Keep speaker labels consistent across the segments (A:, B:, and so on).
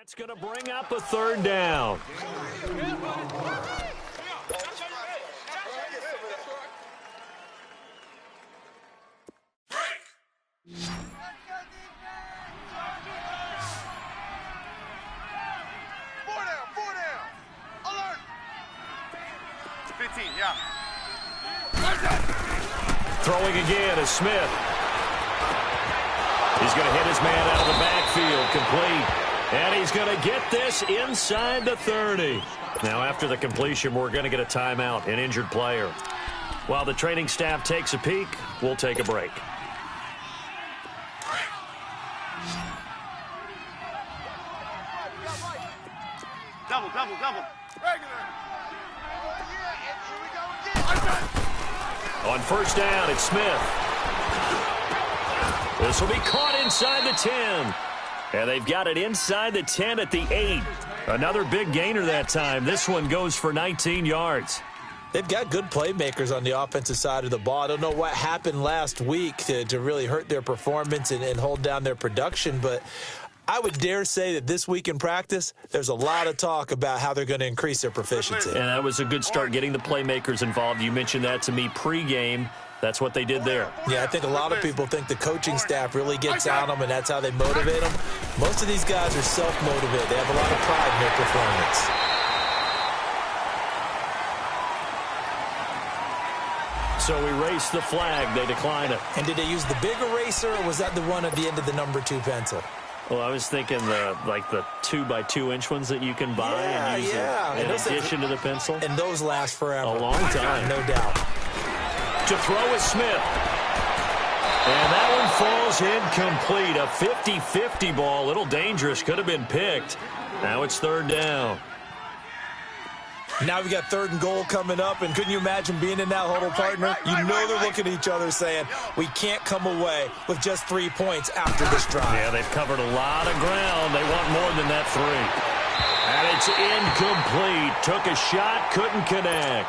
A: That's going to bring up a third down.
B: Four down. Alert. 15, yeah.
A: Throwing again is Smith. He's going to hit his man out of the backfield, complete. And he's going to get this inside the 30. Now, after the completion, we're going to get a timeout, an injured player. While the training staff takes a peek, we'll take a break.
B: Double. Regular.
A: On first down, it's Smith. This will be caught inside the 10. And they've got it inside the 10 at the 8. Another big gainer that time. This one goes for 19 yards.
C: They've got good playmakers on the offensive side of the ball. I don't know what happened last week to really hurt their performance and hold down their production, but I would dare say that this week in practice, there's a lot of talk about how they're going to increase their proficiency.
A: And that was a good start, getting the playmakers involved. You mentioned that to me pregame. That's what they did there.
C: Yeah, I think a lot of people think the coaching staff really gets on them, and that's how they motivate them. Most of these guys are self-motivated. They have a lot of pride in their performance.
A: So erase the flag. They decline it.
C: And did they use the big eraser, or was that the one at the end of the number 2 pencil?
A: Well, I was thinking the 2x2-inch ones that you can buy and use in addition to the pencil.
C: And those last forever.
A: A long time.
C: No doubt.
A: To throw is Smith. And that one falls incomplete. A 50-50 ball. A little dangerous. Could have been picked. Now it's third down.
C: Now we got 3rd and goal coming up, and couldn't you imagine being in that huddle, partner? You know they're looking at each other saying, we can't come away with just 3 points after this drive.
A: Yeah, they've covered a lot of ground. They want more than that 3. And it's incomplete. Took a shot, couldn't connect.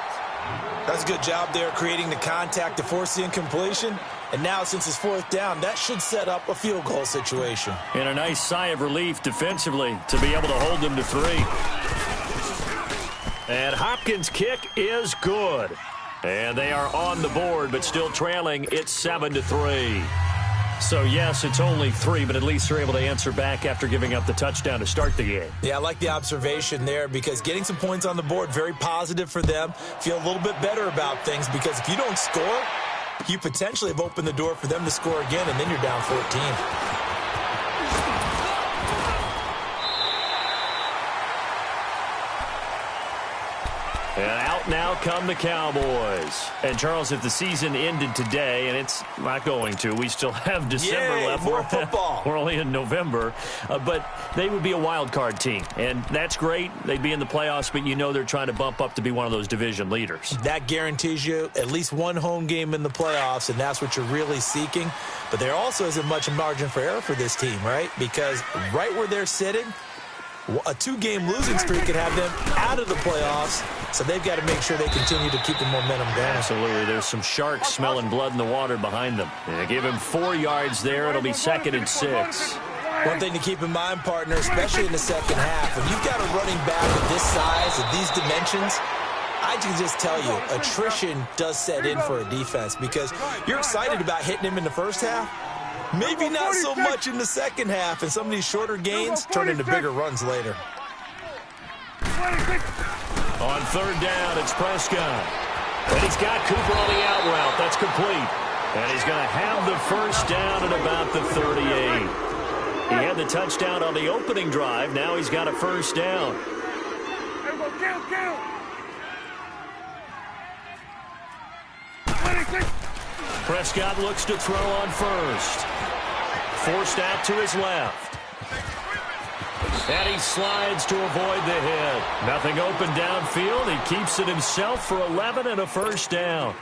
C: That's a good job there creating the contact to force the incompletion. And now, since it's 4th down, that should set up a field goal situation.
A: And a nice sigh of relief defensively to be able to hold them to 3. And Hopkins' kick is good. And they are on the board, but still trailing. It's 7-3. So, yes, it's only 3, but at least they're able to answer back after giving up the touchdown to start the game.
C: Yeah, I like the observation there, because getting some points on the board, very positive for them. Feel a little bit better about things, because if you don't score, you potentially have opened the door for them to score again, and then you're down 14.
A: And out now come the Cowboys. And, Charles, if the season ended today, and it's not going to, we still have December left.
C: More football.
A: We're only in November. But they would be a wild card team. And that's great. They'd be in the playoffs, but you know they're trying to bump up to be one of those division leaders.
C: That guarantees you at least one home game in the playoffs, and that's what you're really seeking. But there also isn't much margin for error for this team, right? Because right where they're sitting, a 2-game losing streak could have them out of the playoffs, so they've got to make sure they continue to keep the momentum going.
A: Absolutely. There's some sharks smelling blood in the water behind them. They give him 4 yards there. It'll be 2nd and 6.
C: One thing to keep in mind, partner, especially in the second half, when you've got a running back of this size, of these dimensions, I can just tell you, attrition does set in for a defense, because you're excited about hitting him in the first half. Maybe not so much in the second half, and some of these shorter gains turn into bigger runs later.
A: On third down, it's Prescott. But he's got Cooper on the out route. That's complete. And he's going to have the first down at about the 38. He had the touchdown on the opening drive. Now he's got a first down. Prescott looks to throw on first. Forced out to his left. And he slides to avoid the hit. Nothing open downfield. He keeps it himself for 11 and a first down.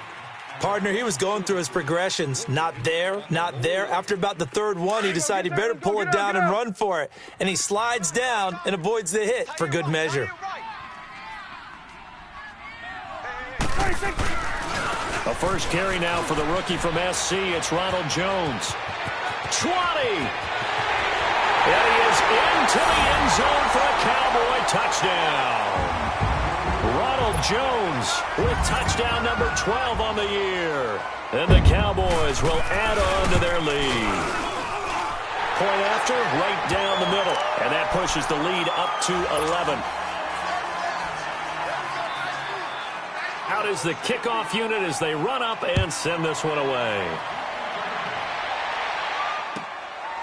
C: Partner, he was going through his progressions. Not there, not there. After about the 3rd one, he decided he better pull it down and run for it. And he slides down and avoids the hit for good measure.
A: A first carry now for the rookie from SC. It's Ronald Jones. 20! And he is into the end zone touchdown. Ronald Jones with touchdown number 12 on the year. And the Cowboys will add on to their lead. Point after, right down the middle. And that pushes the lead up to 11. Out is the kickoff unit as they run up and send this one away.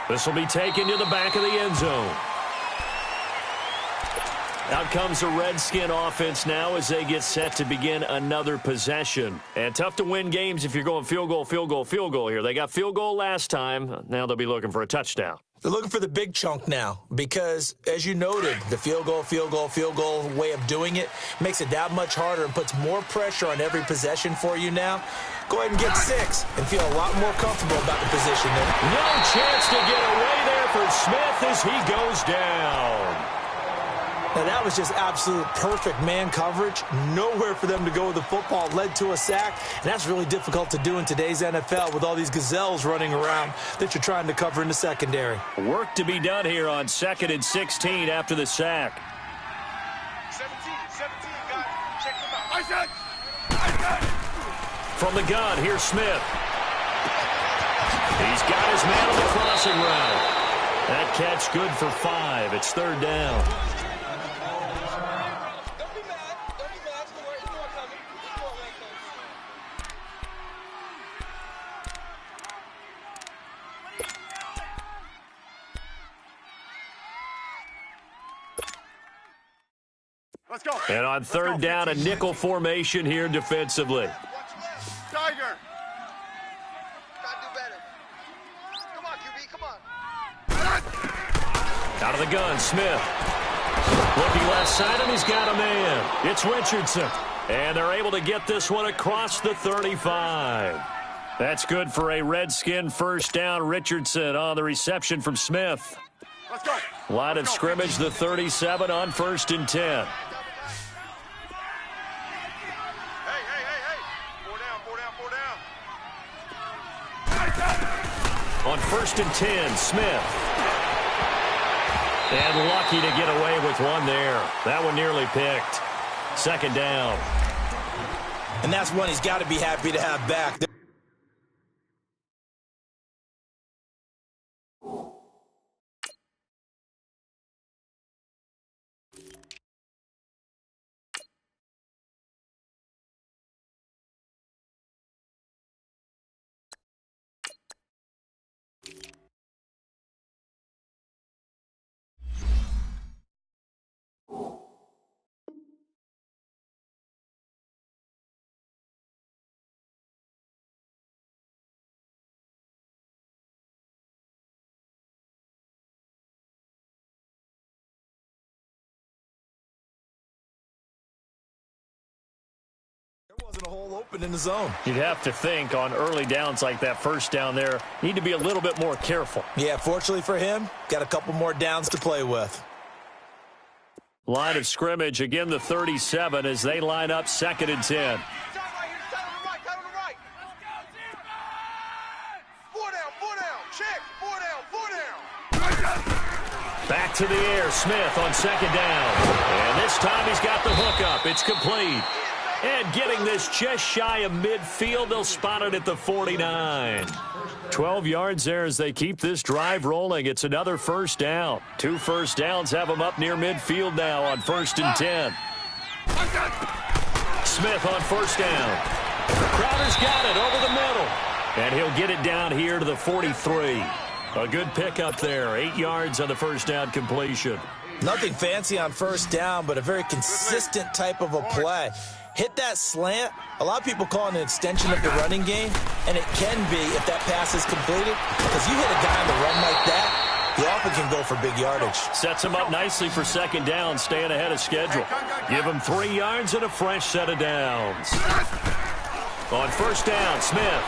A: This will be taken to the back of the end zone. Out comes the Redskin offense now as they get set to begin another possession. And tough to win games if you're going field goal, field goal, field goal here. They got field goal last time. Now they'll be looking for a touchdown.
C: They're looking for the big chunk now because, as you noted, the field goal, field goal, field goal way of doing it makes it that much harder and puts more pressure on every possession for you now. Go ahead and get 6 and feel a lot more comfortable about the position there.
A: No chance to get away there for Smith as he goes down.
C: Now, that was just absolute perfect man coverage. Nowhere for them to go with the football. Led to a sack. And that's really difficult to do in today's NFL with all these gazelles running around that you're trying to cover in the secondary.
A: Work to be done here on 2nd and 16 after the sack.
B: 17, got it. Check them out. I got it.
A: From the gun, here's Smith. He's got his man on the crossing route. That catch good for 5. It's 3rd down.
B: Let's go.
A: And on 3rd down, a nickel formation here defensively.
B: Tiger. Gotta do better. Come on, QB, come on.
A: Out of the gun, Smith. Looking left side, and he's got a man. It's Richardson. And they're able to get this one across the 35. That's good for a Redskin 1st down. Richardson on the reception from Smith.
B: Let's go.
A: Line of scrimmage, the 37 on 1st and 10. On 1st and 10, Smith. And lucky to get away with one there. That one nearly picked. 2nd down.
C: And that's one he's got to be happy to have back. There wasn't a hole open in the zone.
A: You'd have to think on early downs like that 1st down there, need to be a little bit more careful.
C: Yeah, fortunately for him, got a couple more downs to play with.
A: Line of scrimmage, again the 37 as they line up 2nd and 10. Back to the air, Smith on 2nd down. And this time he's got the hook up. It's complete. And getting this just shy of midfield, they'll spot it at the 49. 12 yards there as they keep this drive rolling. It's another 1st down. 2 first downs have them up near midfield now on 1st and 10. Smith on 1st down. Crowder's got it over the middle. And he'll get it down here to the 43. A good pickup there. 8 yards on the 1st down completion.
C: Nothing fancy on 1st down, but a very consistent type of a play. Hit that slant. A lot of people call it an extension of the running game, and it can be if that pass is completed, because you hit a guy on the run like that, he often can go for big yardage.
A: Sets him up nicely for 2nd down, staying ahead of schedule. Give him 3 yards and a fresh set of downs. On 1st down, Smith.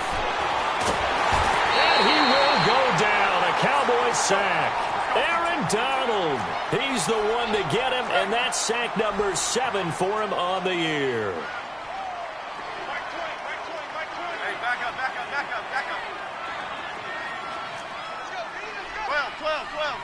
A: And he will go down. A Cowboys sack. Aaron Donald, he's the one to get him, and that's sack number 7 for him on the year.
B: Hey, back up. 12.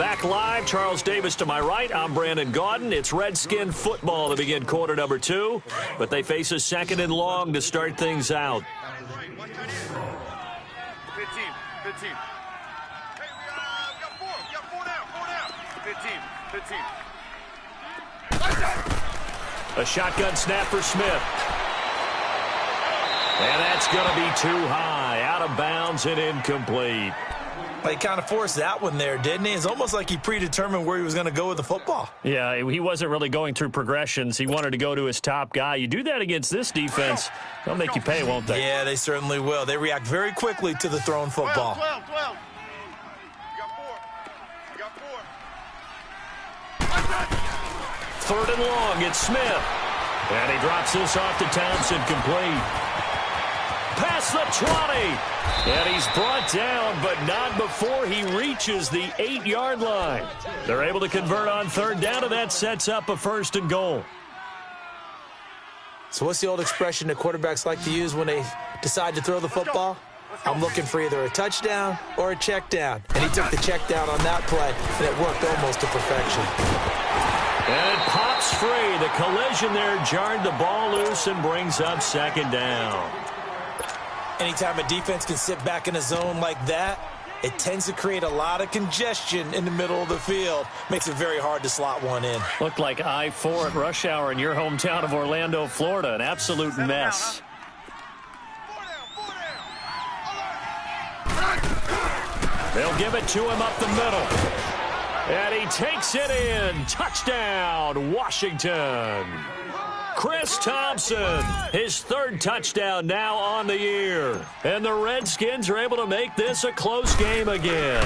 A: Back live, Charles Davis to my right. I'm Brandon Gaudin. It's Redskin football to begin quarter number 2, but they face a 2nd and long to start things out.
B: 15. Hey, we got 4. We got 4 down. 15.
A: A shotgun snap for Smith. And that's going to be too high, out of bounds and incomplete.
C: He kind of forced that one there, didn't he? It's almost like he predetermined where he was going to go with the football.
A: Yeah, he wasn't really going through progressions. He wanted to go to his top guy. You do that against this defense, they'll make you pay, won't they?
C: Yeah, they certainly will. They react very quickly to the thrown football.
B: 12. We got 4.
A: 3rd and long, it's Smith. And he drops this off to Townsend, complete. Past the 20. And he's brought down, but not before he reaches the 8-yard line. They're able to convert on 3rd down, and that sets up a 1st and goal.
C: So what's the old expression that quarterbacks like to use when they decide to throw the football? I'm looking for either a touchdown or a check down. And he took the check down on that play, and it worked almost to perfection.
A: And it pops free. The collision there jarred the ball loose and brings up 2nd down.
C: Anytime a defense can sit back in a zone like that, it tends to create a lot of congestion in the middle of the field. Makes it very hard to slot one in.
A: Looked like I-4 at rush hour in your hometown of Orlando, Florida. An absolute mess.
B: 4 down.
A: They'll give it to him up the middle. And he takes it in. Touchdown, Washington. Chris Thompson, his 3rd touchdown now on the year. And the Redskins are able to make this a close game again.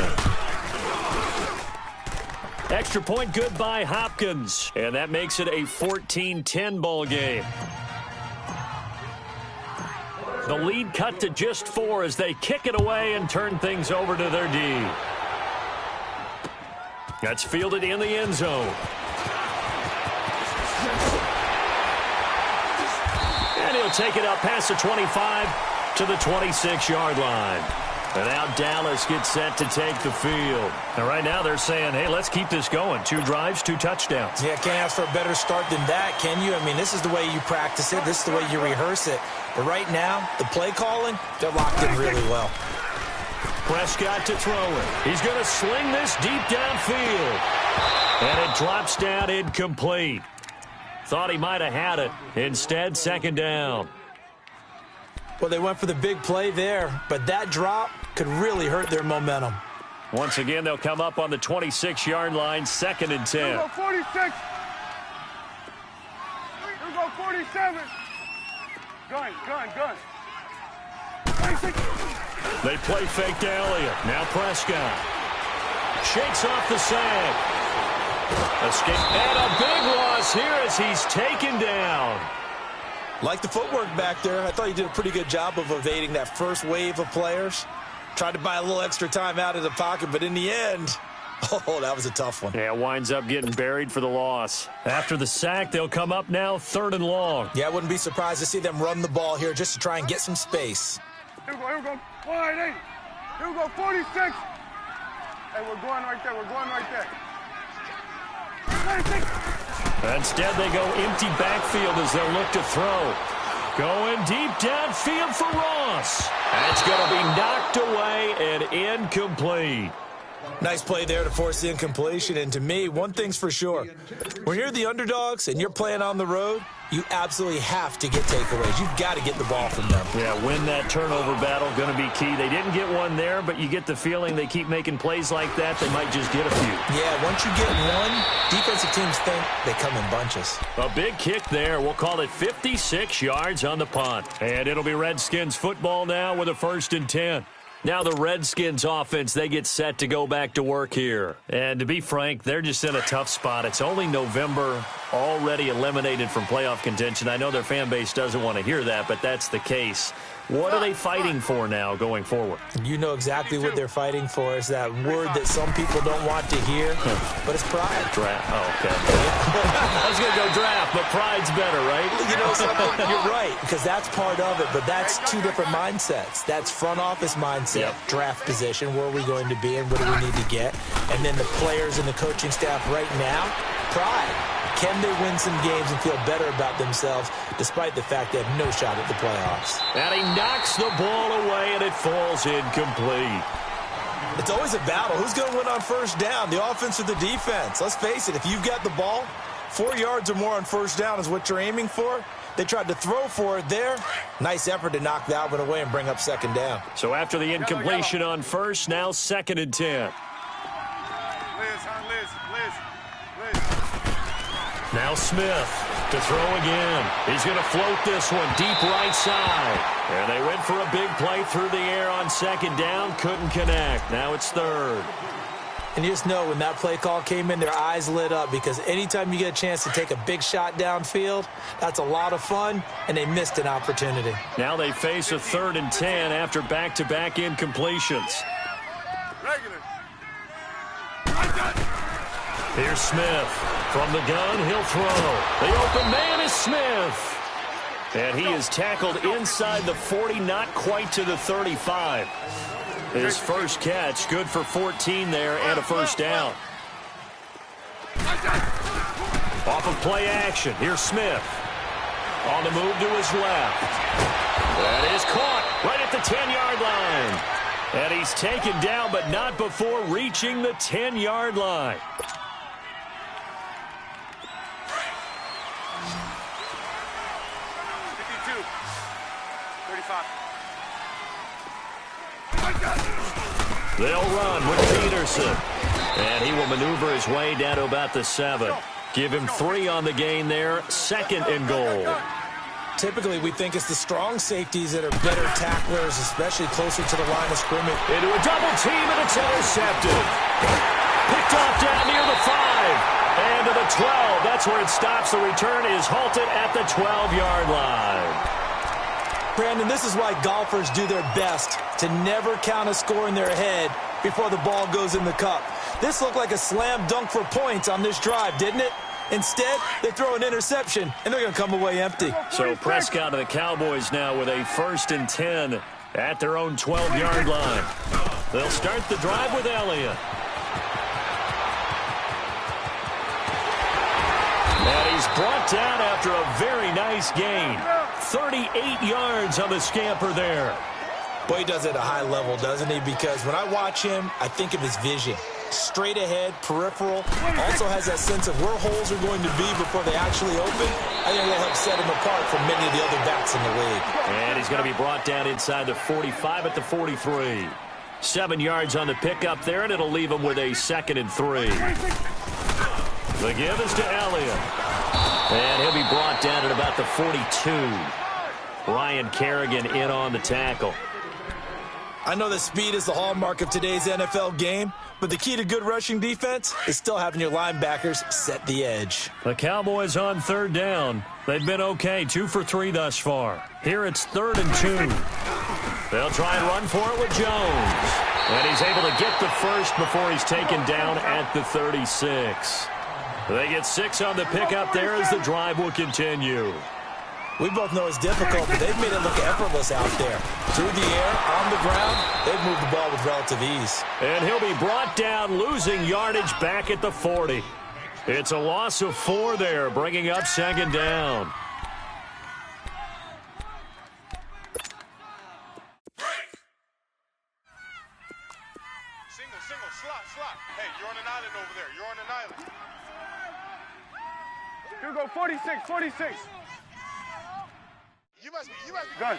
A: Extra point good by Hopkins. And that makes it a 14-10 ball game. The lead cut to just 4 as they kick it away and turn things over to their D. That's fielded in the end zone. And he'll take it up past the 25 to the 26-yard line. And now Dallas gets set to take the field. And right now they're saying, hey, let's keep this going. 2 drives, 2 touchdowns.
C: Yeah, can't ask for a better start than that, can you? I mean, this is the way you practice it. This is the way you rehearse it. But right now, the play calling, they're locked in really well.
A: Prescott to throw it. He's going to sling this deep downfield. And it drops down incomplete. Thought he might have had it. Instead, 2nd down.
C: Well, they went for the big play there, but that drop could really hurt their momentum.
A: Once again, they'll come up on the 26-yard line, 2nd and 10.
B: Here we go, 46. Here we go, 47. Gun. 26.
A: They play fake to Elliott. Now Prescott. Shakes off the sack. Escape. And a big loss here as he's taken down.
C: Like the footwork back there, I thought he did a pretty good job of evading that first wave of players. Tried to buy a little extra time out of the pocket, but in the end, oh, that was a tough one.
A: Yeah, winds up getting buried for the loss. After the sack, they'll come up now 3rd and long.
C: Yeah, I wouldn't be surprised to see them run the ball here just to try and get some space.
B: Here we go. Wide 8. Here we go, 46. Hey, we're going right there. 26.
A: Instead, they go empty backfield as they'll look to throw. Going deep downfield for Ross. That's going to be knocked away and incomplete.
C: Nice play there to force the incompletion. And to me, one thing's for sure. When you're the underdogs and you're playing on the road, you absolutely have to get takeaways. You've got to get the ball from them.
A: Yeah, win that turnover battle, going to be key. They didn't get one there, but you get the feeling they keep making plays like that, they might just get a few.
C: Yeah, once you get one, defensive teams think they come in bunches.
A: A big kick there. We'll call it 56 yards on the punt. And it'll be Redskins football now with a 1st and 10. Now the Redskins offense, they get set to go back to work here. And to be frank, they're just in a tough spot. It's only November, already eliminated from playoff contention. I know their fan base doesn't want to hear that, but that's the case. What are they fighting for now going forward?
C: You know exactly what they're fighting for. Is that word that some people don't want to hear, but it's pride.
A: Draft. Oh, okay. I was going to go draft, but pride's better, right?
C: You know something? You're right, because that's part of it, but that's two different mindsets. That's front office mindset, draft position, where are we going to be and what do we need to get? And then the players and the coaching staff right now, pride. Can they win some games and feel better about themselves despite the fact they have no shot at the playoffs?
A: And he knocks the ball away, and it falls incomplete.
C: It's always a battle. Who's going to win on first down, the offense or the defense? Let's face it, if you've got the ball, 4 yards or more on first down is what you're aiming for. They tried to throw for it there. Nice effort to knock that one away and bring up second down.
A: So after the incompletion on first, now 2nd and 10. Now Smith to throw again. He's going to float this one deep right side. And they went for a big play through the air on 2nd down. Couldn't connect. Now it's 3rd.
C: And you just know when that play call came in, their eyes lit up because anytime you get a chance to take a big shot downfield, that's a lot of fun, and they missed an opportunity.
A: Now they face a 3rd and 10 after back-to-back incompletions. Here's Smith. From the gun, he'll throw. The open man is Smith. And he is tackled inside the 40, not quite to the 35. His first catch, good for 14 there and a first down. Off of play action, here's Smith. On the move to his left. That is caught right at the 10-yard line. And he's taken down, but not before reaching the 10-yard line. They'll run with Peterson. And he will maneuver his way down to about the 7. Give him 3 on the gain there. 2nd and goal.
C: Typically, we think it's the strong safeties that are better tacklers, especially closer to the line of scrimmage.
A: Into a double team, and it's intercepted. Picked off down near the 5. And to the 12. That's where it stops. The return is halted at the 12-yard line.
C: Brandon, this is why golfers do their best to never count a score in their head before the ball goes in the cup. This looked like a slam dunk for points on this drive, didn't it? Instead, they throw an interception, and they're going to come away empty.
A: So Prescott and the Cowboys now with a 1st and 10 at their own 12-yard line. They'll start the drive with Elliott. And he's brought down after a very nice gain. 38 yards on the scamper there.
C: Boy, he does it at a high level, doesn't he? Because when I watch him, I think of his vision. Straight ahead, peripheral. Also has that sense of where holes are going to be before they actually open. I think that'll help set him apart from many of the other backs in the league.
A: And he's going to be brought down inside the 45 at the 43. 7 yards on the pickup there, and it'll leave him with a 2nd and 3. The give is to Elliott. And he'll be brought down at about the 42. Ryan Kerrigan in on the tackle.
C: I know that speed is the hallmark of today's NFL game, but the key to good rushing defense is still having your linebackers set the edge.
A: The Cowboys on 3rd down. They've been okay, 2 for 3 thus far. Here it's 3rd and 2. They'll try and run for it with Jones. And he's able to get the first before he's taken down at the 36. They get 6 on the pickup there as the drive will continue.
C: We both know it's difficult, but they've made it look effortless out there. Through the air, on the ground, they've moved the ball with relative ease.
A: And he'll be brought down, losing yardage back at the 40. It's a loss of 4 there, bringing up 2nd down.
B: Single, slot. Hey, you're on an island over there. You're on an island. Here we go, 46. You must be. Gun.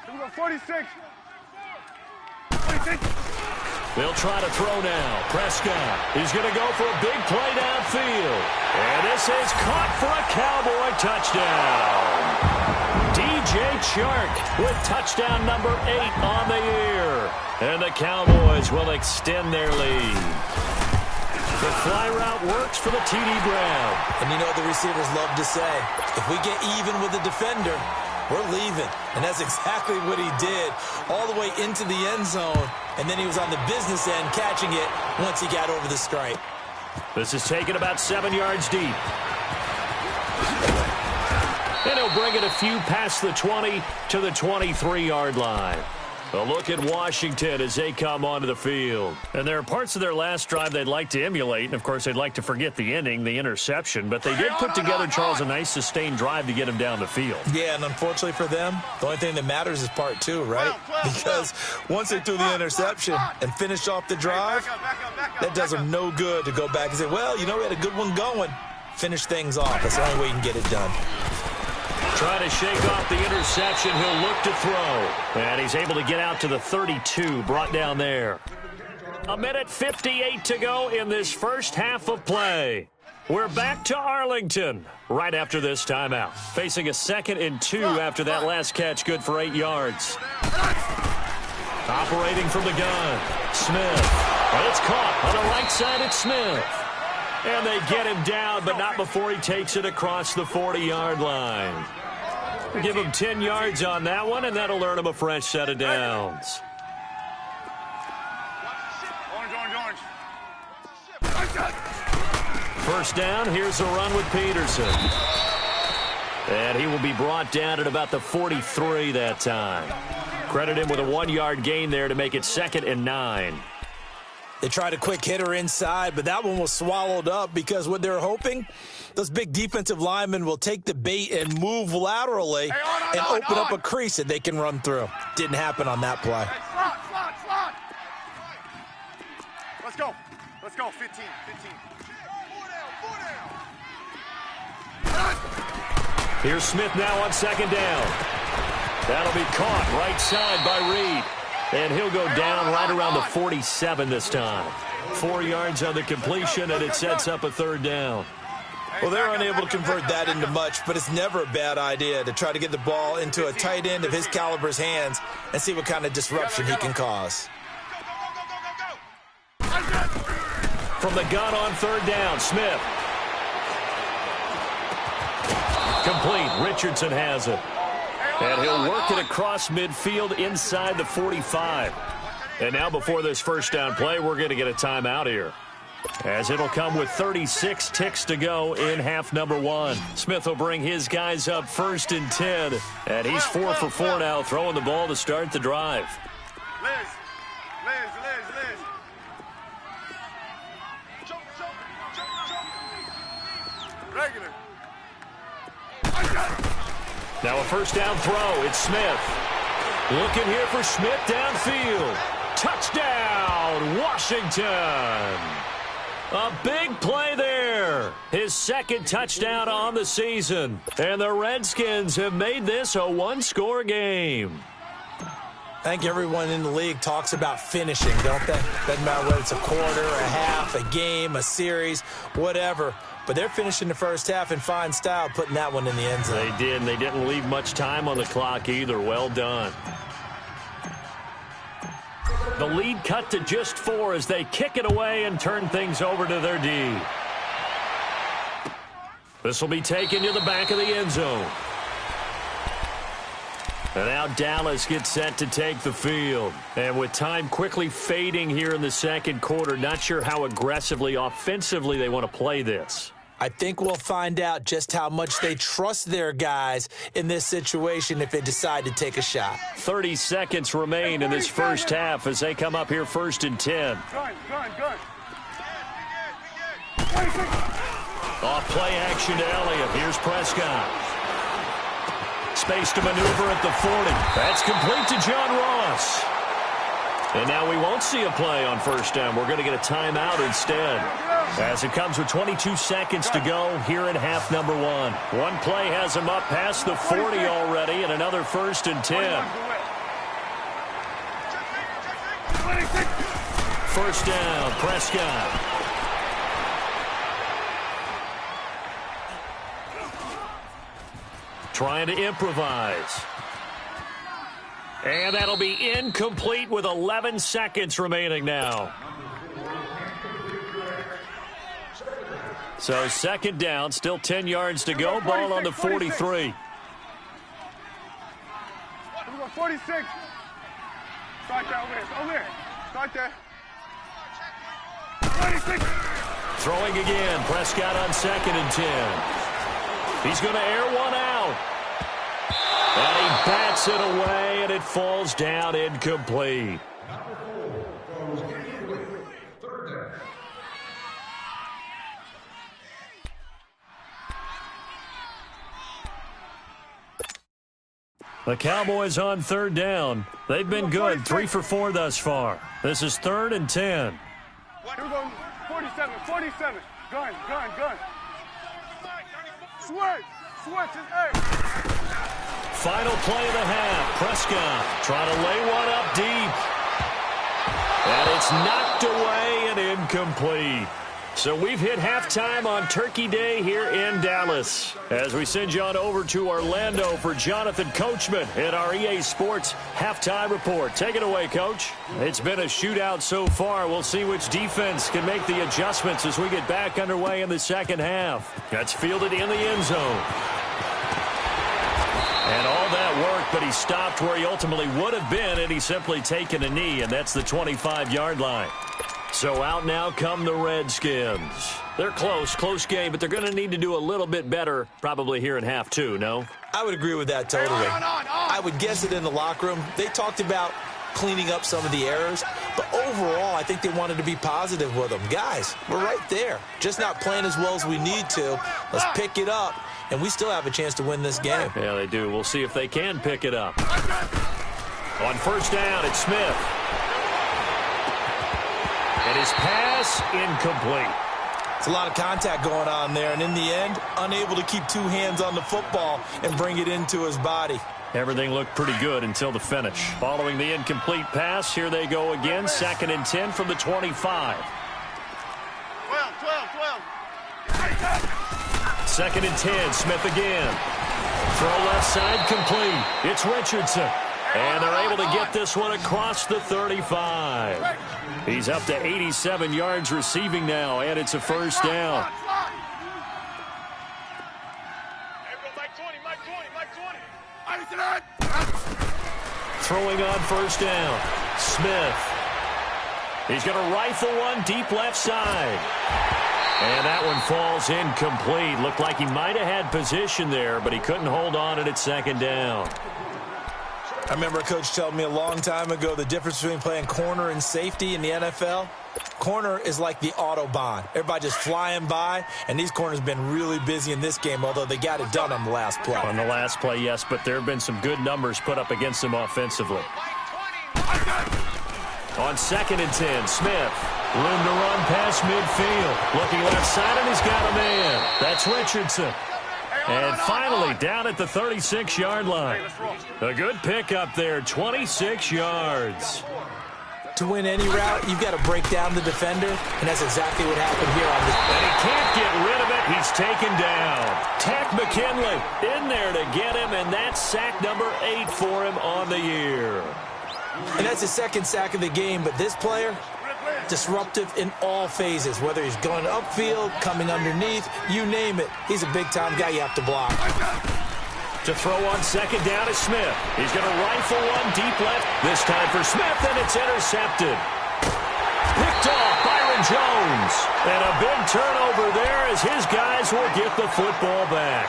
B: Here we go, 46.
A: They'll try to throw now. Prescott. He's going to go for a big play downfield. And this is caught for a Cowboy touchdown. DJ Chark with touchdown number 8 on the year. And the Cowboys will extend their lead. The fly route works for the TD Brown.
C: And you know what the receivers love to say? If we get even with the defender, we're leaving. And that's exactly what he did, all the way into the end zone. And then he was on the business end catching it once he got over the stripe.
A: This is taken about 7 yards deep. And he'll bring it a few past the 20 to the 23-yard line. A look at Washington as they come onto the field. And there are parts of their last drive they'd like to emulate. And, of course, they'd like to forget the ending, the interception. But they did put together, Charles, a nice sustained drive to get him down the field.
C: Yeah, and unfortunately for them, the only thing that matters is part two, right? Because once they threw the interception and finished off the drive, that does them no good to go back and say, well, you know, we had a good one going. Finish things off. That's the only way you can get it done.
A: Trying to shake off the interception. He'll look to throw. And he's able to get out to the 32, brought down there. 1:58 to go in this first half of play. We're back to Arlington right after this timeout. Facing a 2nd and 2 after that last catch, good for 8 yards. Operating from the gun, Smith. And it's caught on the right side. It's Smith. And they get him down, but not before he takes it across the 40-yard line. Give him 10 yards on that one, and that'll earn him a fresh set of downs. First down, here's a run with Peterson. And he will be brought down at about the 43 that time. Credit him with a 1-yard gain there to make it 2nd and 9.
C: They tried a quick hitter inside, but that one was swallowed up because what they're hoping, those big defensive linemen will take the bait and move laterally and open up a crease that they can run through. Didn't happen on that play.
B: Slot. Let's go. 15.
A: Here's Smith now on 2nd down. That'll be caught right side by Reed. And he'll go down right around the 47 this time. 4 yards on the completion, and it sets up a 3rd down.
C: Well, they're unable to convert that into much, but it's never a bad idea to try to get the ball into a tight end of his caliber's hands and see what kind of disruption he can cause.
A: From the gun on 3rd down, Smith. Complete. Richardson has it. And he'll work it across midfield inside the 45. And now before this first down play, we're going to get a timeout here, as it'll come with 36 ticks to go in half number 1. Smith will bring his guys up 1st and 10. And he's 4 for 4 now, throwing the ball to start the drive.
B: Liz. Jump. Regular.
A: Now a first down throw. It's Smith. Looking here for Smith downfield. Touchdown, Washington. A big play there. His 2nd touchdown on the season. And the Redskins have made this a 1-score game.
C: I think everyone in the league talks about finishing, don't they? Doesn't matter whether it's a quarter, a half, a game, a series, whatever. But they're finishing the first half in fine style, putting that one in the end zone.
A: They did, and they didn't leave much time on the clock either. Well done. The lead cut to just 4 as they kick it away and turn things over to their D. This will be taken to the back of the end zone. And now Dallas gets set to take the field. And with time quickly fading here in the 2nd quarter, not sure how aggressively, offensively they want to play this.
C: I think we'll find out just how much they trust their guys in this situation if they decide to take a shot.
A: 30 seconds remain in this first half as they come up here 1st and 10.
B: Gun.
A: Off play action to Elliott. Here's Prescott. Space to maneuver at the 40. That's complete to John Ross. And now we won't see a play on 1st down. We're going to get a timeout instead, as it comes with 22 seconds to go here in half number 1. One play has him up past the 40 already, and another 1st and 10. 1st down, Prescott. Trying to improvise. And that'll be incomplete with 11 seconds remaining now. So 2nd down, still 10 yards to go. Ball on the 43.
B: 46. Start there, over there, over there. Start there. 46.
A: Throwing again. Prescott on 2nd and 10. He's going to air one out. And he bats it away, and it falls down incomplete. The Cowboys on 3rd down. They've been good, 3 for 4 thus far. This is 3rd and 10.
B: Here we go, 47, 47. Gun. Switch, it's 8.
A: Final play of the half. Prescott trying to lay one up deep. And it's knocked away and incomplete. So we've hit halftime on Turkey Day here in Dallas. As we send you on over to Orlando for Jonathan Coachman at our EA Sports Halftime Report. Take it away, Coach. It's been a shootout so far. We'll see which defense can make the adjustments as we get back underway in the second half. That's fielded in the end zone. And all that work, but he stopped where he ultimately would have been, and he's simply taken a knee, and that's the 25-yard line. So out now come the Redskins. They're close game, but they're going to need to do a little bit better probably here in half 2, no?
C: I would agree with that totally. I would guess it in the locker room. They talked about cleaning up some of the errors, but overall I think they wanted to be positive with them. Guys, we're right there. Just not playing as well as we need to. Let's pick it up, and we still have a chance to win this game.
A: Yeah, they do. We'll see if they can pick it up. On 1st down, it's Smith. And his pass incomplete.
C: It's a lot of contact going on there, and in the end, unable to keep 2 hands on the football and bring it into his body.
A: Everything looked pretty good until the finish. Following the incomplete pass, here they go again. 2nd and 10 from the 25.
B: 12.
A: 2nd and 10, Smith again. Throw left side complete. It's Richardson. And they're able to get this one across the 35. He's up to 87 yards receiving now, and it's a 1st down. Throwing on 1st down. Smith. He's going to rifle one deep left side. And that one falls incomplete. Looked like he might have had position there, but he couldn't hold on it at 2nd down.
C: I remember a coach telling me a long time ago the difference between playing corner and safety in the NFL. Corner is like the Autobahn. Everybody just flying by, and these corners have been really busy in this game, although they got it done on the last play.
A: On the last play, yes, but there have been some good numbers put up against them offensively. On 2nd and 10, Smith. Room to run past midfield. Looking left side, and he's got a man. That's Richardson. And finally, down at the 36-yard line. A good pickup there, 26 yards.
C: To win any route, you've got to break down the defender, and that's exactly what happened here on this.
A: And he can't get rid of it. He's taken down. Tack McKinley in there to get him, and that's sack number 8 for him on the year.
C: And that's his 2nd sack of the game, but this player, disruptive in all phases, whether he's going upfield, coming underneath, you name it. He's a big-time guy you have to block.
A: To throw on 2nd down is Smith. He's going to rifle one deep left. This time for Smith, and it's intercepted. Picked off Byron Jones. And a big turnover there as his guys will get the football back.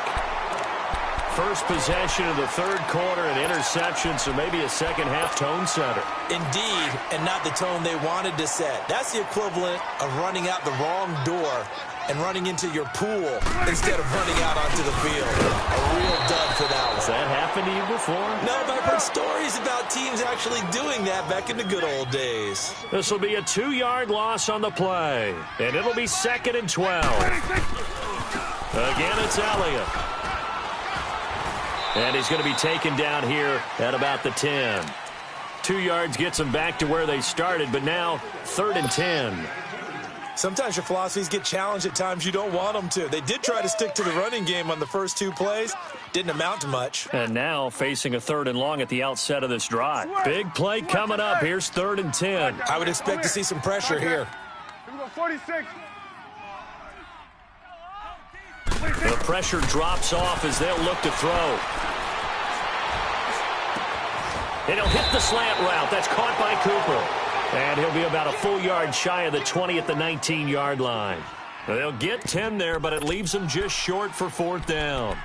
A: First possession of the 3rd quarter, an interception, so maybe a second-half tone setter.
C: Indeed, and not the tone they wanted to set. That's the equivalent of running out the wrong door and running into your pool instead of running out onto the field. A real dud for that one.
A: Has that happened to you before?
C: No, but I've heard stories about teams actually doing that back in the good old days.
A: This will be a 2-yard loss on the play, and it'll be 2nd and 12. Again, it's Elliott. And he's going to be taken down here at about the 10. 2 yards gets them back to where they started, but now 3rd and 10.
C: Sometimes your philosophies get challenged at times you don't want them to. They did try to stick to the running game on the first 2 plays. Didn't amount to much.
A: And now facing a 3rd and long at the outset of this drive. Big play coming up. Here's 3rd and 10.
C: I would expect to see some pressure here.
B: Here we go, 46.
A: The pressure drops off as they'll look to throw. And he'll hit the slant route. That's caught by Cooper. And he'll be about a full yard shy of the 20 at the 19-yard line. They'll get 10 there, but it leaves them just short for 4th down.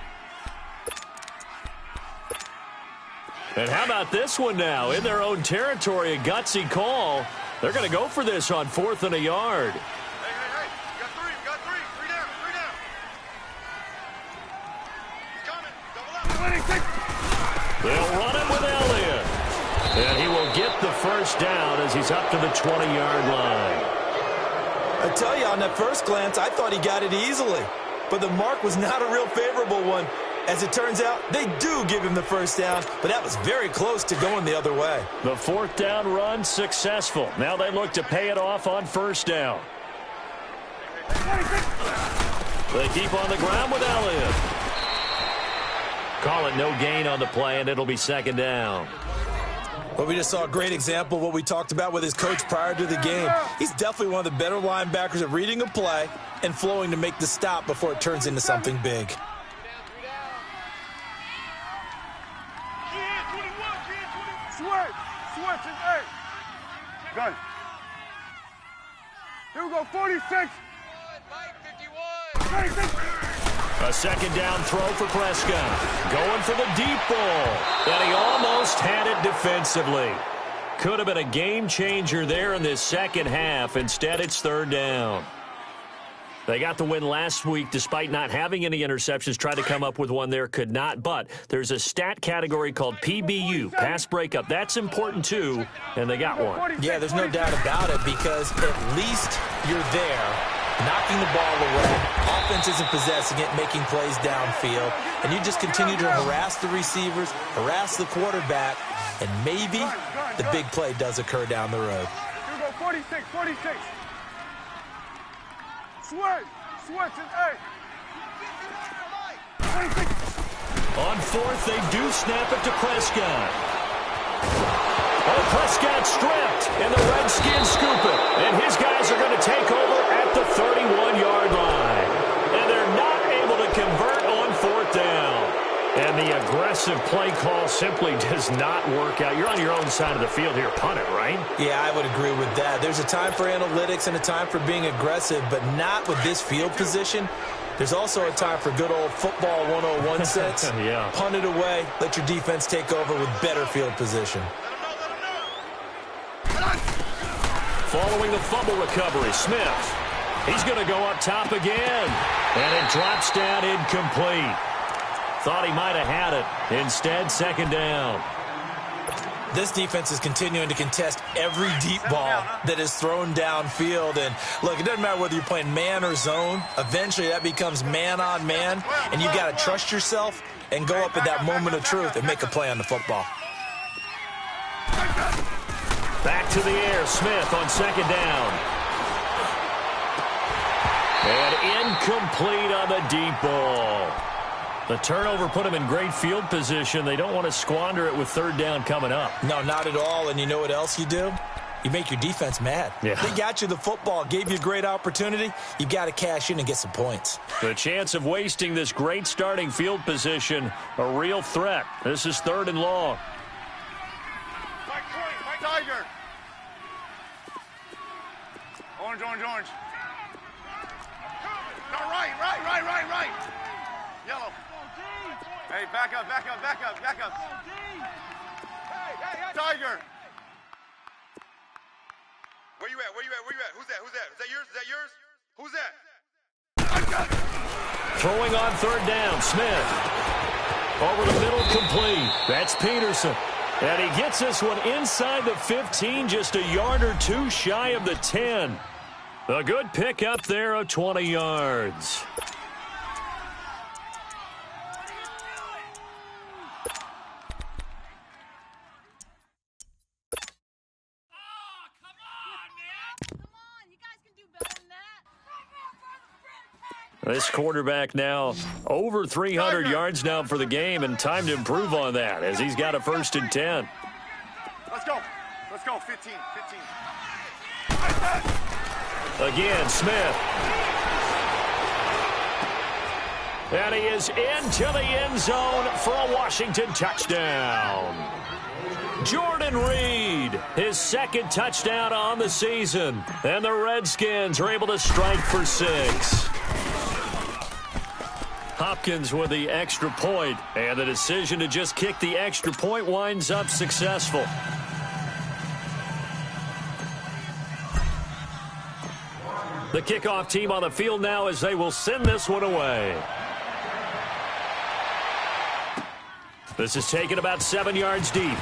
A: And how about this one now? In their own territory, a gutsy call. They're going to go for this on 4th and a yard.
B: Hey, you got three. Three down. He's coming. Double up.
A: They'll run it with Elliott. And he will get the first down as he's up to the 20-yard line.
C: I tell you, on that first glance, I thought he got it easily. But the mark was not a real favorable one. As it turns out, they do give him the first down, but that was very close to going the other way.
A: The 4th down run successful. Now they look to pay it off on 1st down. They keep on the ground with Elliott. Call it no gain on the play, and it'll be 2nd down.
C: Well, we just saw a great example of what we talked about with his coach prior to the game. He's definitely one of the better linebackers at reading a play and flowing to make the stop before it turns into something big.
B: Switch it, 8. Gun. Here we go, 46.
D: Mike, 51.
B: 36.
A: A 2nd down throw for Prescott. Going for the deep ball. And he almost had it defensively. Could have been a game changer there in this second half. Instead, it's 3rd down. They got the win last week despite not having any interceptions. Tried to come up with one there, could not. But there's a stat category called PBU, pass breakup. That's important too, and they got one.
C: Yeah, there's no doubt about it because at least you're there, knocking the ball away. Offense isn't possessing it, making plays downfield. And you just continue to harass the receivers, harass the quarterback, and maybe the big play does occur down the road.
B: Here we go, 46. Switch it, 8. 26.
A: On 4th, they do snap it to Prescott. Oh, Prescott stripped, and the Redskins scoop it. And his guys are going to take over at the 31-yard line. And they're not able to convert on 4th down. And the aggressive play call simply does not work out. You're on your own side of the field here. Punt it, right?
C: Yeah, I would agree with that. There's a time for analytics and a time for being aggressive, but not with this field position. There's also a time for good old football 101 sense.
A: Yeah.
C: Punt it away. Let your defense take over with better field position.
A: Following the fumble recovery, Smith. He's going to go up top again. And it drops down incomplete. Thought he might have had it. Instead, 2nd down.
C: This defense is continuing to contest every deep ball that is thrown downfield. And, look, it doesn't matter whether you're playing man or zone. Eventually, that becomes man on man. And you've got to trust yourself and go up at that moment of truth and make a play on the football.
A: Back to the air. Smith on 2nd down. And incomplete on the deep ball. The turnover put them in great field position. They don't want to squander it with 3rd down coming up.
C: No, not at all. And you know what else you do? You make your defense mad.
A: Yeah.
C: They got you the football, gave you a great opportunity. You've got to cash in and get some points.
A: The chance of wasting this great starting field position, a real threat. This is 3rd and long.
B: Mike Tiger. Orange. No, right. Yellow. Hey, back up. Hey. Tiger.
D: Where you at? Who's that? Is that yours? Who's that?
A: Throwing on 3rd down, Smith. Over the middle, complete. That's Peterson. And he gets this one inside the 15, just a yard or two shy of the 10. A good pick up there of 20 yards. This quarterback now over 300 yards now for the game, and time to improve on that as he's got a 1st and 10.
B: Let's go, 15.
A: Again, Smith. And he is into the end zone for a Washington touchdown. Jordan Reed, his second touchdown on the season. And the Redskins are able to strike for 6. Hopkins with the extra point, and the decision to just kick the extra point winds up successful. The kickoff team on the field now as they will send this one away. This is taken about 7 yards deep.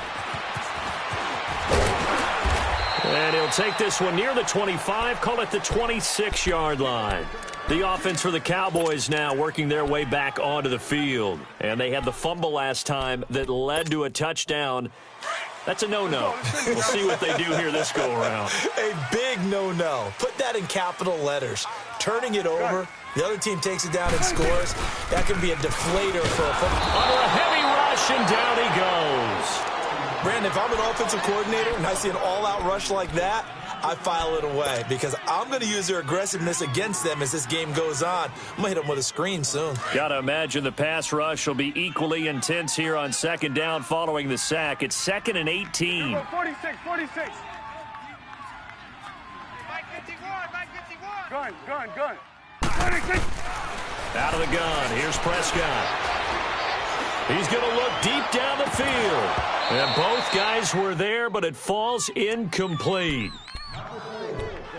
A: And he'll take this one near the 25, call it the 26-yard line. The offense for the Cowboys now working their way back onto the field. And they had the fumble last time that led to a touchdown. That's a no-no. We'll see what they do here this go-around.
C: A big no-no. Put that in capital letters. Turning it over, the other team takes it down and scores. That can be a deflator for a football.
A: Under a heavy rush, and down he goes.
C: Brandon, if I'm an offensive coordinator and I see an all-out rush like that, I file it away because I'm going to use their aggressiveness against them as this game goes on. I'm going to hit them with a screen soon.
A: Got to imagine the pass rush will be equally intense here on second down following the sack. It's 2nd and 18.
B: 46. Gun. 46.
A: Out of the gun. Here's Prescott. He's going to look deep down the field. And both guys were there, but it falls incomplete.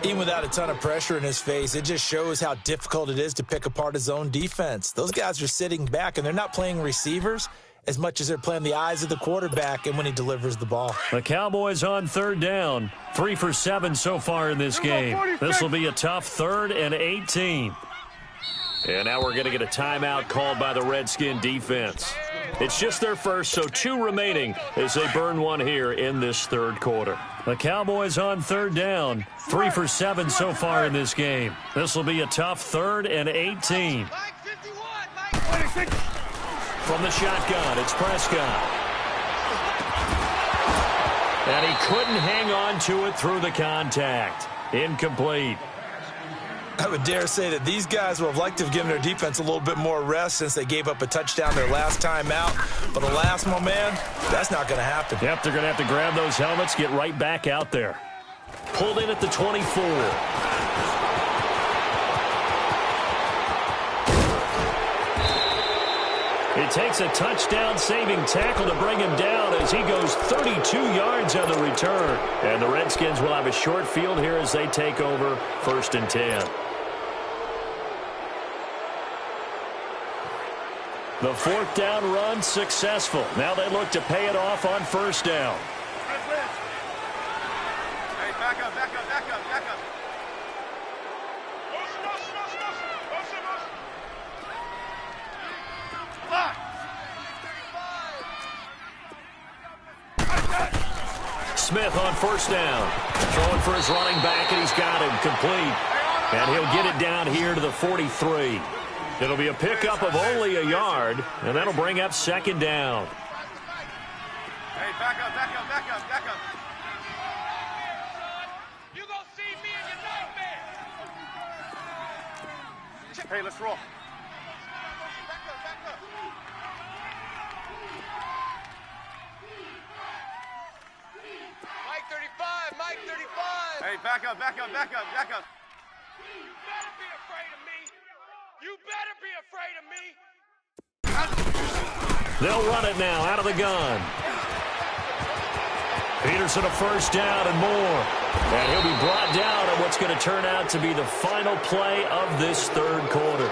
C: Even without a ton of pressure in his face, it just shows how difficult it is to pick apart his own defense. Those guys are sitting back, and they're not playing receivers as much as they're playing the eyes of the quarterback and when he delivers the ball.
A: The Cowboys on third down. 3 for 7 so far in this game. This will be a tough 3rd and 18. And now we're going to get a timeout called by the Redskin defense. It's just their first, so 2 remaining as they burn one here in this third quarter. The Cowboys on third down. 3 for 7 so far in this game. This will be a tough 3rd and 18. From the shotgun, it's Prescott. And he couldn't hang on to it through the contact. Incomplete.
C: I would dare say that these guys would have liked to have given their defense a little bit more rest since they gave up a touchdown their last time out. But alas, my man, that's not going to happen.
A: Yep, they're going to have to grab those helmets, get right back out there. Pulled in at the 24. It takes a touchdown-saving tackle to bring him down as he goes 32 yards on the return. And the Redskins will have a short field here as they take over 1st and 10. The 4th down run successful. Now they look to pay it off on 1st down.
D: Hey, back up.
A: Smith on 1st down. Throwing for his running back, and he's got him complete. And he'll get it down here to the 43. It'll be a pickup of only a yard, and that'll bring up 2nd down.
D: Hey, back up.
E: You gonna see me in your nightmare.
B: Hey, let's roll.
E: Mike 35.
D: Hey, back up.
E: You better be afraid of me. You better be afraid of me.
A: They'll run it now out of the gun. Peterson a 1st down and more. And he'll be brought down on what's going to turn out to be the final play of this 3rd quarter.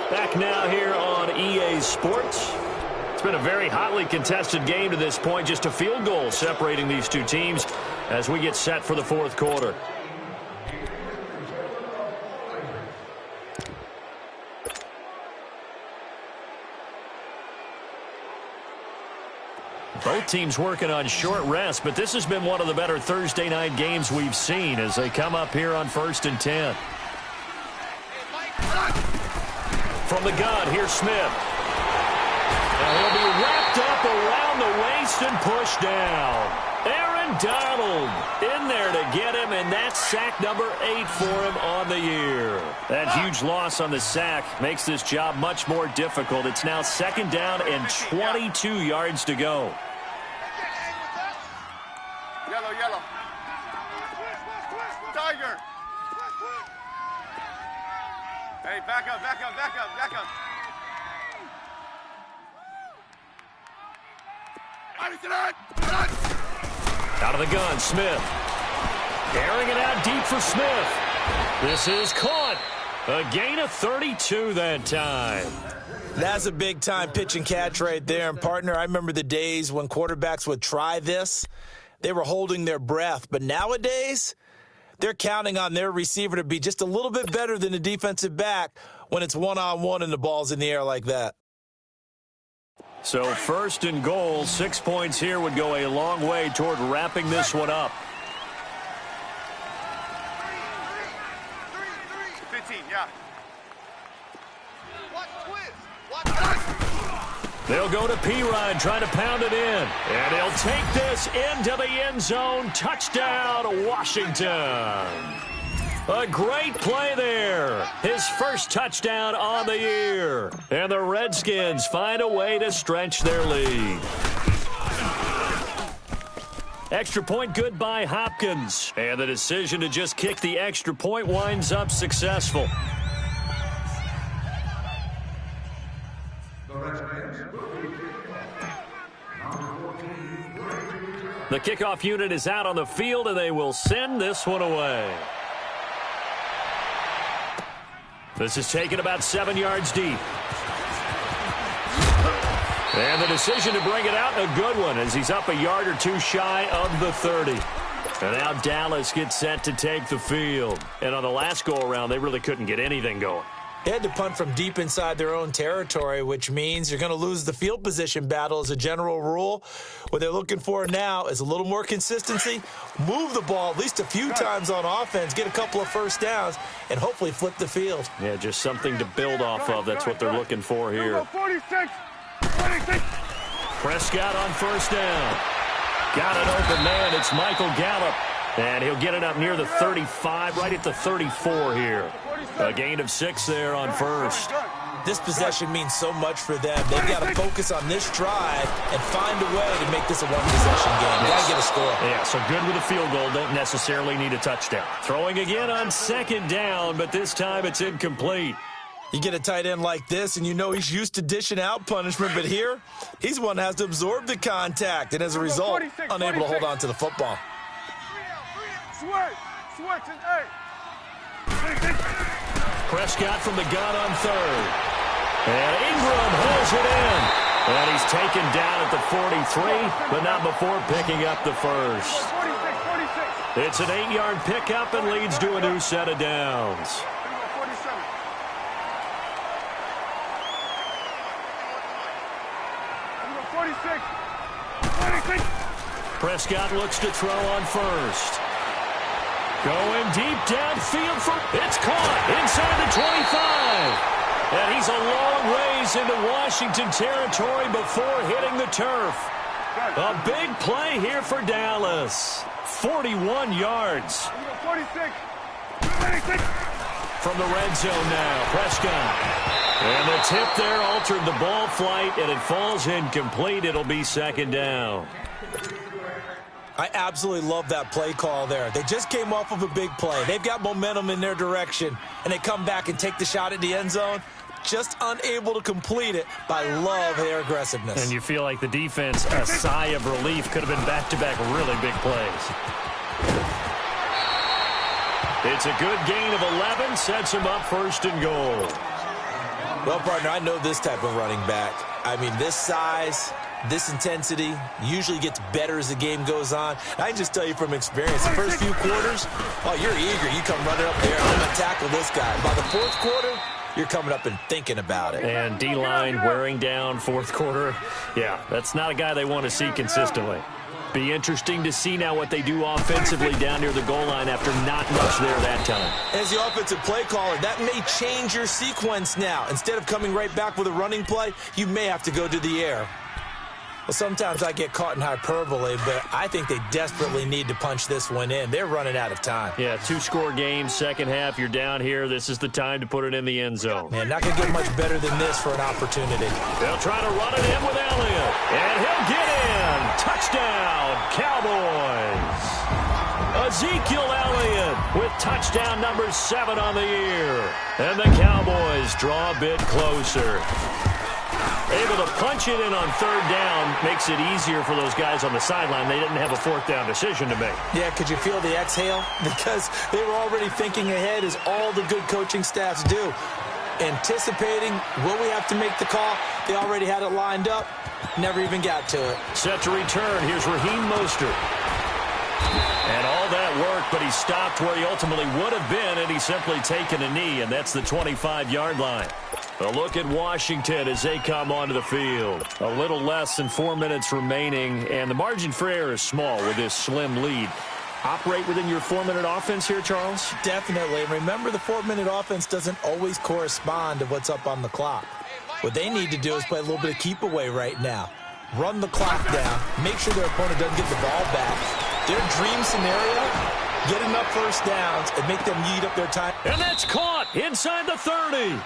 A: Back now here on EA Sports. It's been a very hotly contested game to this point. Just a field goal separating these two teams as we get set for the 4th quarter. Both teams working on short rest, but this has been one of the better Thursday night games we've seen as they come up here on 1st and 10. From the gun, here's Smith. And he'll be wrapped up around the waist and pushed down. Aaron Donald in there to get him, and that's sack number 8 for him on the year. That huge loss on the sack makes this job much more difficult. It's now 2nd down and 22 yards to go.
B: Tiger. Hey, back up, back up, back up, back up.
A: Out of the gun, Smith. Airing it out deep for Smith. This is caught. A gain of 32 that time.
C: That's a big-time pitch and catch right there. And, partner, I remember the days when quarterbacks would try this. They were holding their breath. But nowadays, they're counting on their receiver to be just a little bit better than the defensive back when it's one-on-one and the ball's in the air like that.
A: So first and goal, 6 points here would go a long way toward wrapping this one up.
B: 15, yeah.
A: They'll go to P-Ryan, trying to pound it in. And he'll take this into the end zone. Touchdown, Washington. A great play there. His first touchdown on the year. And the Redskins find a way to stretch their lead. Extra point good by Hopkins. And the decision to just kick the extra point winds up successful. The kickoff unit is out on the field, and they will send this one away. This is taken about 7 yards deep. And the decision to bring it out, a good one, as he's up a yard or two shy of the 30. And now Dallas gets set to take the field. And on the last go-around, they really couldn't get anything going.
C: They had to punt from deep inside their own territory, which means you're going to lose the field position battle as a general rule. What they're looking for now is a little more consistency, move the ball at least a few times on offense, get a couple of first downs, and hopefully flip the field.
A: Yeah, just something to build off of. That's what they're looking for here.
B: 46.
A: Prescott on first down. Got an open man. It's Michael Gallup. And he'll get it up near the 35, right at the 34 here. A gain of 6 there on first.
C: This possession means so much for them. They've got to focus on this drive and find a way to make this a one-possession game. Got to get a score.
A: Yeah, so good with a field goal. Don't necessarily need a touchdown. Throwing again on second down, but this time it's incomplete.
C: You get a tight end like this, and you know he's used to dishing out punishment, but here, he's one that has to absorb the contact, and as a result, unable to hold on to the football.
B: Switch, and 8.
A: Prescott from the gun on third. And Ingram holds it in. And he's taken down at the 43, but not before picking up the first.
B: 46.
A: It's an 8-yard pickup and leads to a new set of downs.
B: 46.
A: Prescott looks to throw on first. Going deep downfield it's caught inside the 25. And he's a long ways into Washington territory before hitting the turf. A big play here for Dallas. 41 yards.
B: 46.
A: From the red zone now, Prescott. And the tip there altered the ball flight, and it falls incomplete. It'll be second down.
C: I absolutely love that play call there. They just came off of a big play. They've got momentum in their direction, and they come back and take the shot at the end zone, just unable to complete it. But I love their aggressiveness.
A: And you feel like the defense, a sigh of relief, could have been back-to-back really big plays. It's a good gain of 11, sets him up first and goal.
C: Well, partner, I know this type of running back. I mean, this size, this intensity usually gets better as the game goes on. I can just tell you from experience, the first few quarters, oh, you're eager. You come running up there, I'm going to tackle this guy. By the fourth quarter, you're coming up and thinking about it.
A: And D-line wearing down fourth quarter. Yeah, that's not a guy they want to see consistently. Be interesting to see now what they do offensively down near the goal line after not much there that time.
C: As the offensive play caller, that may change your sequence now. Instead of coming right back with a running play, you may have to go to the air. Well, sometimes I get caught in hyperbole, but I think they desperately need to punch this one in. They're running out of time.
A: Yeah, 2-score game, second half, you're down here. This is the time to put it in the end zone.
C: Man, not going to get much better than this for an opportunity.
A: They'll try to run it in with Elliott, and he'll get in. Touchdown, Cowboys. A Ezekiel Elliott with touchdown number 7 on the year. And the Cowboys draw a bit closer. Able to punch it in on 3rd down makes it easier for those guys on the sideline. They didn't have a 4th down decision to make. Yeah, could you feel the exhale? Because they were already thinking ahead, as all the good coaching staffs do. Anticipating, will we have to make the call? They already had it lined up. Never even got to it. Set to return. Here's Raheem Mostert. And all that work, but he stopped where he ultimately would have been, and he's simply taken a knee, and that's the 25-yard line. A look at Washington as they come onto the field. A little less than 4 minutes remaining, and the margin for error is small with this slim lead. Operate within your 4-minute offense here, Charles? Definitely. And remember, the 4-minute offense doesn't always correspond to what's up on the clock. What they need to do is play a little bit of keep away right now. Run the clock down. Make sure their opponent doesn't get the ball back. Their dream scenario, get enough first downs and make them eat up their time. And that's caught inside the 30.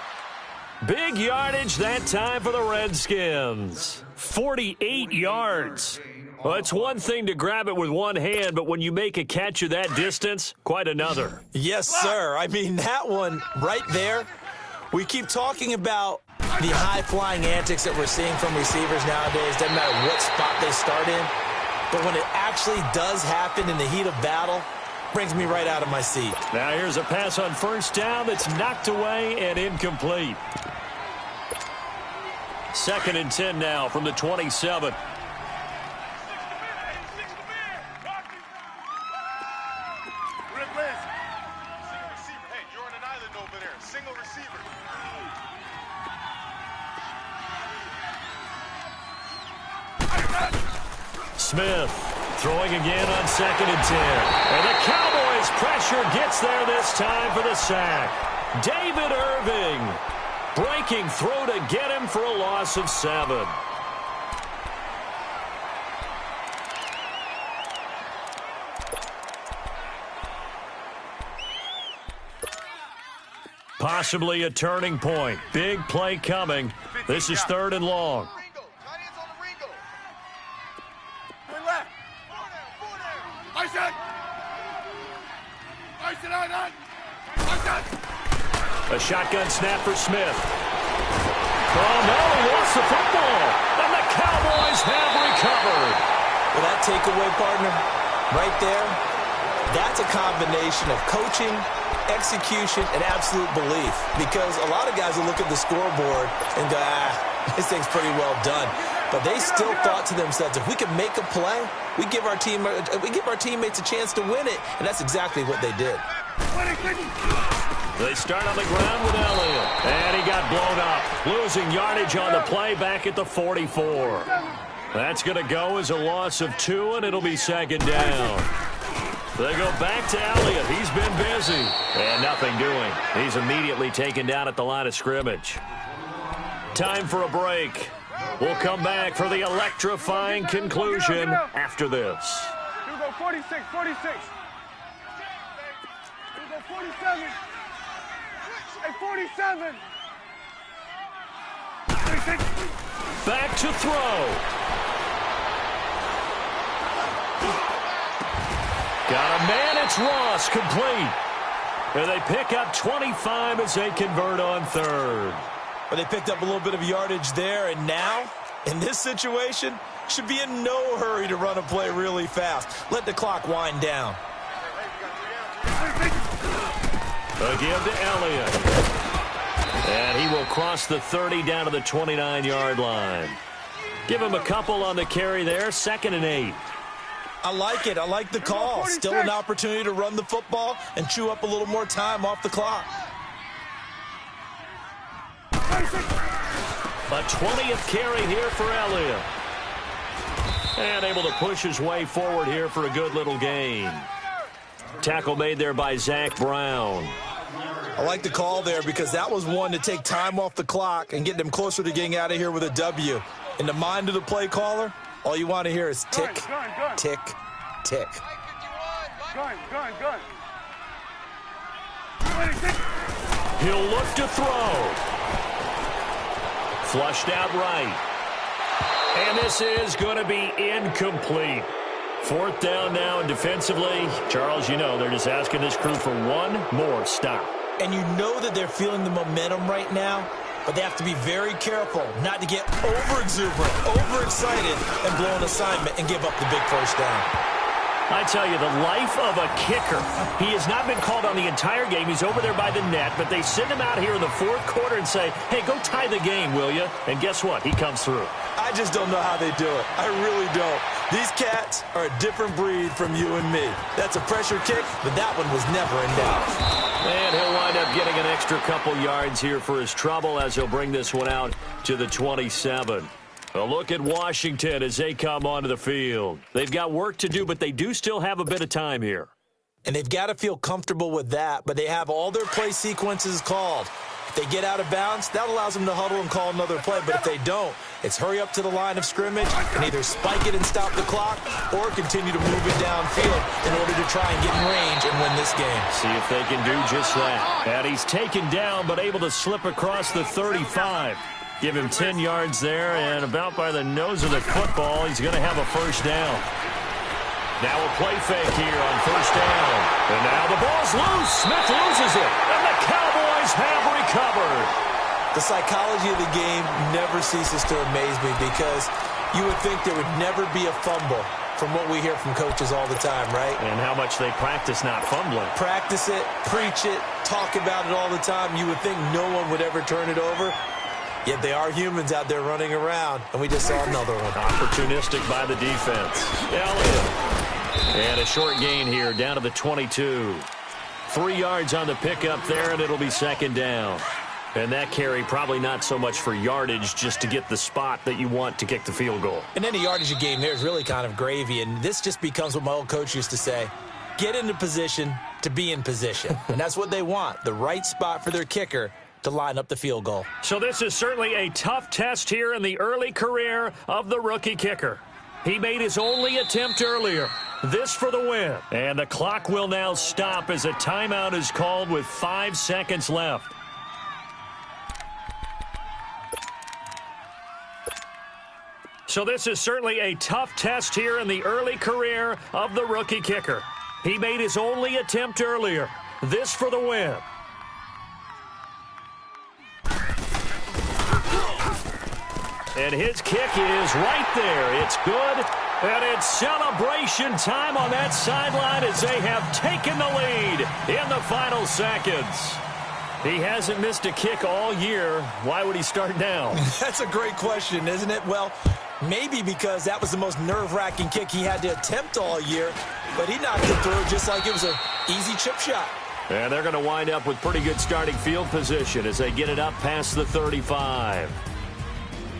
A: Big yardage that time for the Redskins. 48 yards. Well, it's one thing to grab it with one hand, but when you make a catch of that distance, quite another. Yes, sir. I mean, that one right there, we keep talking about the high-flying antics that we're seeing from receivers nowadays. Doesn't matter what spot they start in. But when it actually does happen in the heat of battle, brings me right out of my seat. Now here's a pass on 1st down that's knocked away and incomplete. 2nd and 10 now from the 27. Smith throwing again on 2nd and 10. And the Cowboys pressure gets there this time for the sack. David Irving breaking through to get him for a loss of 7. Possibly a turning point. Big play coming. This is 3rd and long. A shotgun snap for Smith. Oh, no, he lost the football. And the Cowboys have recovered. Well, that takeaway, partner, right there, that's a combination of coaching, execution, and absolute belief. Because a lot of guys will look at the scoreboard and go, this thing's pretty well done. But they still thought to themselves, if we can make a play, we give our teammates a chance to win it. And that's exactly what they did. They start on the ground with Elliott. And he got blown up. Losing yardage on the play back at the 44. That's going to go as a loss of 2, and it'll be 2nd down. They go back to Elliott. He's been busy. And nothing doing. He's immediately taken down at the line of scrimmage. Time for a break. We'll come back for the electrifying conclusion after this.
B: You go 46, 46. You go 47. Hey, 47. 46.
A: Back to throw. Got a man, it's Ross, complete. And they pick up 25 as they convert on 3rd. But they picked up a little bit of yardage there, and now, in this situation, should be in no hurry to run a play really fast. Let the clock wind down. A give to Elliott. And he will cross the 30 down to the 29-yard line. Give him a couple on the carry there, 2nd and 8. I like it. I like the call. Still an opportunity to run the football and chew up a little more time off the clock. A 20th carry here for Elliott. And able to push his way forward here for a good little gain. Tackle made there by Zach Brown. I like the call there because that was one to take time off the clock and get them closer to getting out of here with a W. In the mind of the play caller, all you want to hear is tick, tick, tick.
B: Gun.
A: He'll look to throw. Flushed out right. And this is going to be incomplete. 4th down now, and defensively, Charles, you know, they're just asking this crew for one more stop.
C: And you know that they're feeling the momentum right now, but they have to be very careful not to get over-exuberant, overexcited, and blow an assignment and give up the big first down.
A: I tell you, the life of a kicker. He has not been called on the entire game. He's over there by the net, but they send him out here in the 4th quarter and say, hey, go tie the game, will you? And guess what? He comes through.
C: I just don't know how they do it. I really don't. These cats are a different breed from you and me. That's a pressure kick, but that one was never in doubt.
A: And he'll wind up getting an extra couple yards here for his trouble as he'll bring this one out to the 27. A look at Washington as they come onto the field. They've got work to do, but they do still have a bit of time here.
C: And they've got to feel comfortable with that, but they have all their play sequences called. If they get out of bounds, that allows them to huddle and call another play. But if they don't, it's hurry up to the line of scrimmage and either spike it and stop the clock or continue to move it downfield in order to try and get in range and win this game.
A: See if they can do just that. And he's taken down but able to slip across the 35. Give him 10 yards there, and about by the nose of the football, he's going to have a first down. Now a play fake here on first down. And now the ball's loose. Smith loses it, and the Cowboys have recovered.
C: The psychology of the game never ceases to amaze me because you would think there would never be a fumble from what we hear from coaches all the time, right?
A: And how much they practice not fumbling.
C: Practice it, preach it, talk about it all the time. You would think no one would ever turn it over. Yet they are humans out there running around, and we just saw another one.
A: Opportunistic by the defense. Elliott. And a short gain here down to the 22. 3 yards on the pickup there, and it'll be second down. And that carry probably not so much for yardage, just to get the spot that you want to kick the field goal.
C: And any yardage game there is really kind of gravy, and this just becomes what my old coach used to say. Get into position to be in position. And that's what they want, the right spot for their kicker to line up the field goal.
A: So this is certainly a tough test here in the early career of the rookie kicker. He made his only attempt earlier. This for the win. And the clock will now stop as a timeout is called with 5 seconds left. So this is certainly a tough test here in the early career of the rookie kicker. He made his only attempt earlier. This for the win. And his kick is right there. It's good. And it's celebration time on that sideline as they have taken the lead in the final seconds. He hasn't missed a kick all year. Why would he start now?
C: That's a great question, isn't it? Well, maybe because that was the most nerve-wracking kick he had to attempt all year, but he knocked it through just like it was an easy chip shot.
A: And they're going to wind up with pretty good starting field position as they get it up past the 35.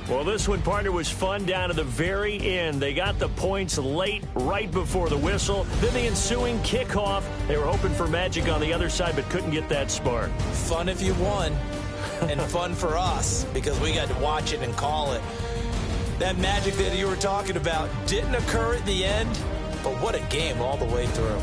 A: Well, this one, partner, was fun down to the very end. They got the points late, right before the whistle. Then the ensuing kickoff. They were hoping for magic on the other side, but couldn't get that spark.
C: Fun if you won, and fun for us because we got to watch it and call it. That magic that you were talking about didn't occur at the end, but what a game all the way through.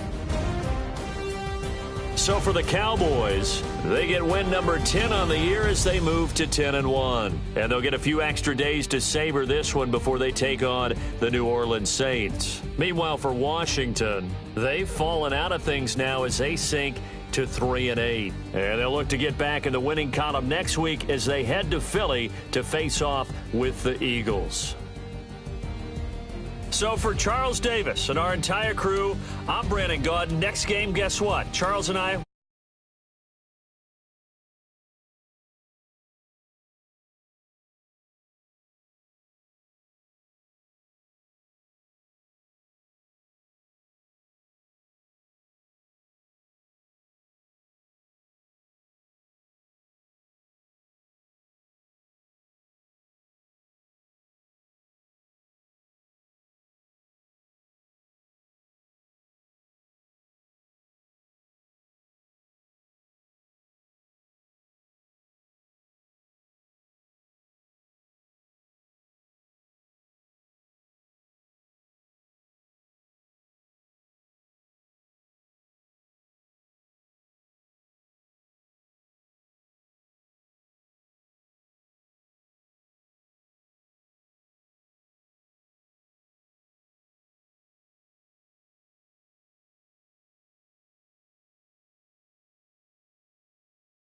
A: So for the Cowboys, they get win number 10 on the year as they move to 10-1. And they'll get a few extra days to savor this one before they take on the New Orleans Saints. Meanwhile, for Washington, they've fallen out of things now as they sink to 3-8. And they'll look to get back in the winning column next week as they head to Philly to face off with the Eagles. So for Charles Davis and our entire crew, I'm Brandon Gaudin. Next game, guess what? Charles and I